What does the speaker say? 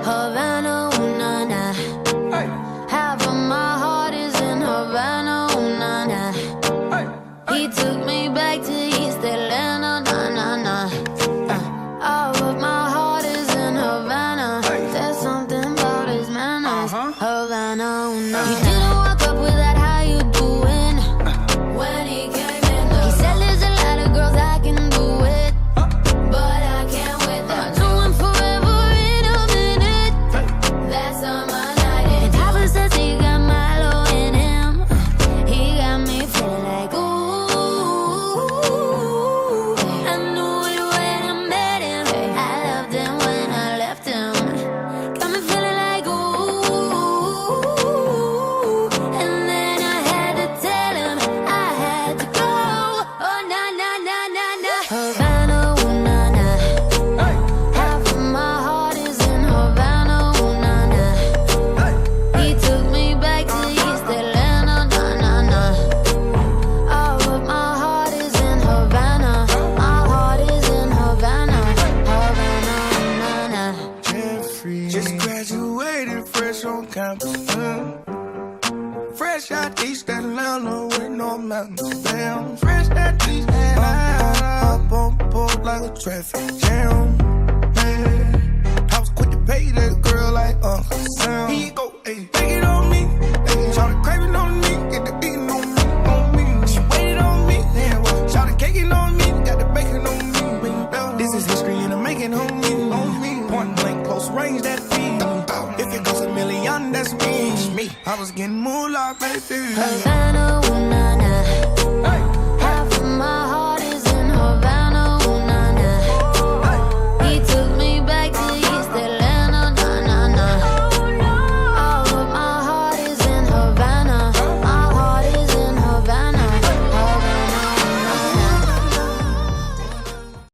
Havana, ooh, nah, nah. Half of my heart is in Havana, ooh, nah, nah. He took me back to East Atlanta, nah, nah, nah. All of my heart is in Havana. There's something about his manners. Havana, ooh, nah, nah. He didn't walk up with that, how you doing? When he came in, he said there's a lot of girls I can do it, but I can't with them. Do him forever in a minute. That's on my night. And Papa says he got Milo in him. He got me feeling like ooh. I knew it when I met him. I loved him when I left him. Got me feeling like ooh. And then I had to tell him I had to go. Oh, nah, nah, nah, nah, nah. Havana, ooh, nah, nah. Half of my heart is in Havana, ooh, nah, nah. He took me back to East Atlanta, nah, nah, nah. All of my heart is in Havana. My heart is in Havana. Havana, nah, nah. Jeffrey. Just graduated fresh on campus. Fresh out East Atlanta with no mountains down. Fresh out East Atlanta. Up on board like a traffic jam. Man, I was quick to pay that girl like Uncle Sam. Here you go, ayy, take it on me. Ayy, shout craving on me, get the beating on me, on me. She waited on me, yeah, well, shout caking on me, got the bacon on me. This is history in the making, on me, on me. Point blank, close range, that feed. If it goes $1 million, that's me. I was getting moolah, baby. Havana, ooh,